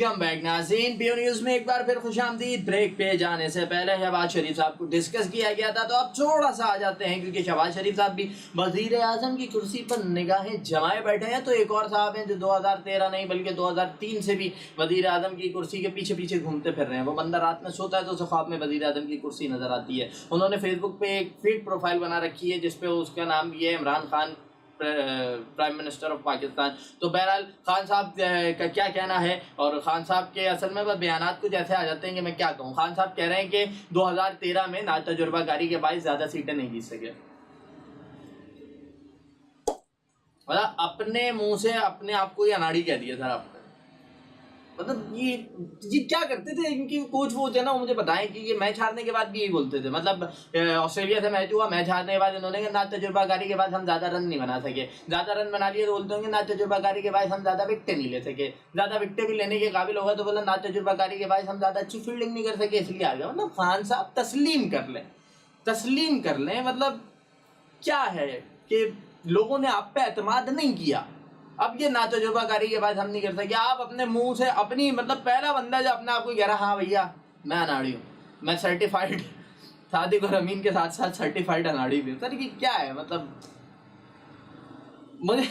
Welcome back नाज़रीन, PO news में एक बार फिर खुशामदीद। ब्रेक पे जाने से पहले शहबाज शरीफ साहब को डिस्कस किया गया था, तो अब थोड़ा सा आ जाते हैं क्योंकि शहबाज शरीफ साहब भी वज़ीर आज़म की कुर्सी पर निगाहें जमाए बैठे हैं। तो एक और साहब हैं जो 2013 नहीं बल्कि 2003 से भी वज़ीर आज़म की कुर्सी के पीछे पीछे घूमते फिर रहे हैं। वो बंदा रात में सोता है तो उसे ख्वाब में वज़ीर आज़म की कुर्सी नज़र आती है। उन्होंने फेसबुक पे एक फेक प्रोफाइल बना रखी है जिसपे उसका नाम भी है Imran Khan, prime minister of Pakistan. तो बहरहाल खान साहब का क्या कहना है, और खान साहब के असल में बयानात कुछ ऐसे आ जाते हैं कि मैं क्या कहूँ। खान साहब कह रहे हैं कि 2013 में नातजुर्बाकारी के बायस ज़्यादा सीटें नहीं जीत सके। मतलब अपने मुंह से अपने आप को ये अनाड़ी कह दिया सर आपने। मतलब ये क्या करते थे इनकी कोच वो थे ना, वो मुझे बताएं कि ये मैच हारने के बाद भी यही बोलते थे। मतलब ऑस्ट्रेलिया से मैच हुआ, मैच हारने के बाद इन्होंने कहा ना तजुर्बाकारी के बाद हम ज़्यादा रन नहीं बना सके, ज़्यादा रन बना लिए तो बोलते होंगे ना तजुर्बाकारी के बाद हम ज़्यादा विकटें नहीं ले सके, ज़्यादा विकटें भी लेने के काबिल होगा तो बोला ना तजुर्बाकारी के बाद हम ज़्यादा अच्छी फील्डिंग नहीं कर सके इसलिए आ गया। मतलब खान साहब तस्लीम कर लें। मतलब क्या है कि लोगों ने आप पे एतमाद नहीं किया। अब ये नातजुर्बाकारी के बाद हम नहीं कर सके, आप अपने मुंह से अपनी मतलब पहला बंदा जो अपने आप को कह रहा हाँ भैया मैं अनाड़ी हूँ, मैं सर्टिफाइड सादिक और अमीन के साथ साथ सर्टिफाइड अनाड़ी भी हूँ। सर ये क्या है? मतलब मुझे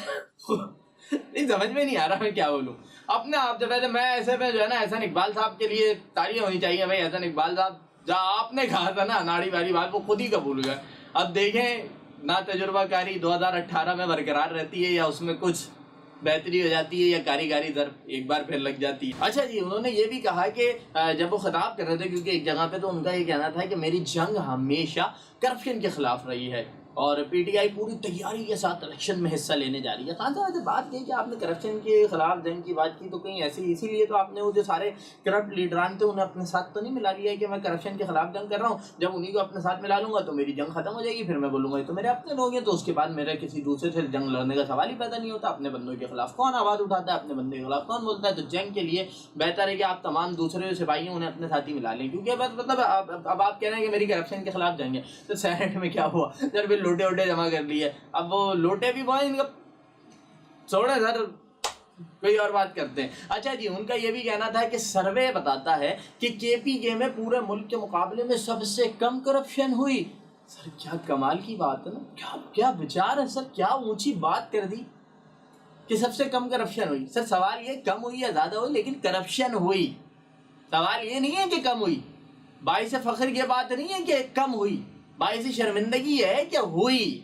नहीं समझ में नहीं आ रहा मैं क्या बोलूँ अपने आप से। पहले मैं ऐसे में जो है ना एहसान इकबाल साहब के लिए तारीफ होनी चाहिए। भाई एहसान इकबाल साहब जहाँ आपने कहा था ना अनाड़ी वाली बात वो खुद ही कबूल हुआ। अब देखें ना तजुर्बाकारी 2018 में बरकरार रहती है या उसमें कुछ बेहतरी हो जाती है या कारीगरी दर एक बार फिर लग जाती है। अच्छा जी, उन्होंने ये भी कहा कि जब वो खिताब कर रहे थे क्योंकि एक जगह पे तो उनका ये कहना था कि मेरी जंग हमेशा करप्शन के खिलाफ रही है और पीटीआई पूरी तैयारी के साथ इलेक्शन में हिस्सा लेने जा रही है। खान साहब ने बात की कि आपने करप्शन के खिलाफ जंग की बात की तो कहीं ऐसे इसीलिए तो आपने वो जो सारे करप्ट लीडरान थे उन्हें अपने साथ तो नहीं मिला लिया है कि मैं करप्शन के खिलाफ जंग कर रहा हूँ, जब उन्हीं को अपने साथ मिला लूंगा तो मेरी जंग खत्म हो जाएगी, फिर मैं बोलूँगा तो मेरे अपने लोग हैं, तो उसके बाद मेरा किसी दूसरे से जंग लड़ने का सवाल ही पैदा नहीं होता। अपने बंदों के खिलाफ कौन आवाज़ उठाता है, अपने बंदे के खिलाफ कौन बोलता है? तो जंग के लिए बेहतर है कि आप तमाम दूसरे सिपाही उन्हें अपने साथ ही मिला लें, क्योंकि बस मतलब अब आप कह रहे हैं कि मेरी करप्शन के खिलाफ जंग है। तो सेनेट में क्या हुआ जब भी लोटे वोटे जमा कर लिए, अब वो लोटे भी बहुत इनका छोड़े सर, कोई और बात करते हैं। अच्छा जी, उनका ये भी कहना था कि सर्वे बताता है कि केपीके में पूरे मुल्क के मुकाबले में सबसे कम करप्शन हुई। सर क्या कमाल की बात है ना, क्या विचार है सर, क्या ऊंची बात कर दी कि सबसे कम करप्शन हुई। सर सवाल ये कम हुई या ज्यादा हुई, लेकिन करप्शन हुई। सवाल ये नहीं है कि कम हुई, बाइस फख्र की बात नहीं है कि कम हुई, बाइस शर्मिंदगी है कि हुई।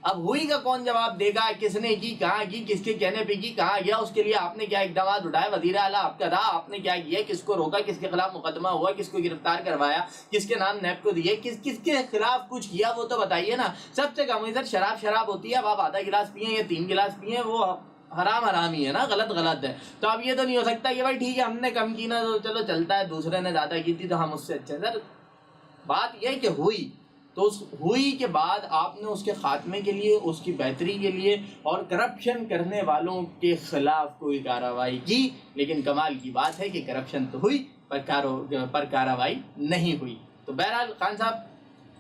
अब हुई का कौन जवाब देगा, किसने की, कहाँ की, किसके कहने पे की, कहाँ गया, उसके लिए आपने क्या इकदाम उठाए, वजीर आला आपका रहा, आपने क्या किया, किसको रोका, किसके खिलाफ मुकदमा हुआ, किसको गिरफ्तार करवाया, किसके नाम नैब को दिए, किसके खिलाफ कुछ किया वो तो बताइए ना। सबसे कम हुई सर शराब होती है, अब आप आधा गिलास पिए या 3 गिलास पिए वो हराम ही है ना, गलत है। तो अब ये तो नहीं हो सकता कि भाई ठीक है हमने कम की ना तो चलो चलता है, दूसरे ने ज्यादा की थी तो हम उससे अच्छे। सर बात यह है कि हुई, तो उस हुई के बाद आपने उसके खात्मे के लिए, उसकी बेहतरी के लिए और करप्शन करने वालों के खिलाफ कोई कार्रवाई की। लेकिन कमाल की बात है कि करप्शन तो हुई पर कार्रवाई नहीं हुई। तो बहरहाल खान साहब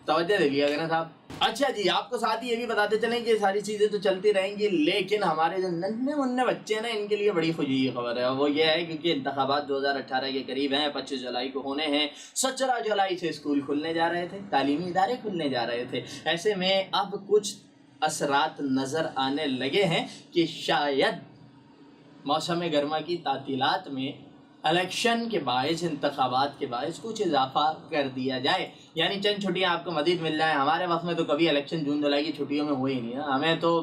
तवज्जो दे लिया ना साहब। अच्छा जी, आपको साथ ही ये भी बताते चलें कि सारी चीज़ें तो चलती रहेंगी, लेकिन हमारे जो नन्हे मुन्ने बच्चे हैं ना इनके लिए बड़ी खुशी की खबर है। वो ये है क्योंकि इंतखाबात 2018 के करीब हैं, 25 जुलाई को होने हैं। 17 जुलाई से स्कूल खुलने जा रहे थे, तालीमी इदारे खुलने जा रहे थे। ऐसे में अब कुछ असरात नज़र आने लगे हैं कि शायद मौसम गर्मा की तातीलात में इलेक्शन के बायस, इंतखाबात के बायस कुछ इजाफा कर दिया जाए, यानी चंद छुट्टियां आपको मज़ीद मिल जाए। हमारे वक्त में तो कभी इलेक्शन जून जुलाई की छुट्टियों में हुई ही नहीं है। हमें तो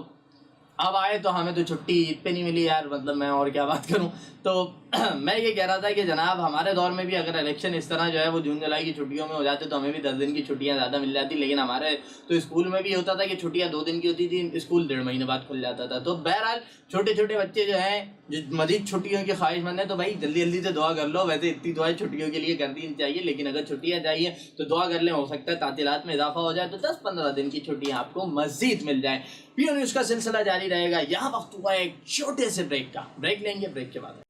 अब आए तो हमें तो छुट्टी ईद पे नहीं मिली यार, मतलब मैं और क्या बात करूं। तो मैं ये कह रहा था कि जनाब हमारे दौर में भी अगर इलेक्शन इस तरह जो है वो जून जुलाई की छुट्टियों में हो जाते तो हमें भी 10 दिन की छुट्टियां ज़्यादा मिल जाती। लेकिन हमारे तो स्कूल में भी होता था कि छुट्टियां 2 दिन की होती थी, स्कूल 1.5 महीने बाद खुल जाता था। तो बहरहाल छोटे छोटे बच्चे जो हैं जो मजीद छुट्टियों की ख्वाहिशमंद है तो भाई जल्दी जल्दी से दुआ कर लो। वैसे इतनी दुआएं छुट्टियों के लिए कर दी चाहिए, लेकिन अगर छुट्टियां चाहिए तो दुआ कर लें, हो सकता है तातीलात में इजाफा हो जाए तो 10-15 दिन की छुट्टियां आपको मजीद मिल जाए। पीओ न्यूज़ का सिलसिला जारी रहेगा। यहाँ वक्त हुआ एक छोटे से ब्रेक का, ब्रेक लेंगे, ब्रेक के बाद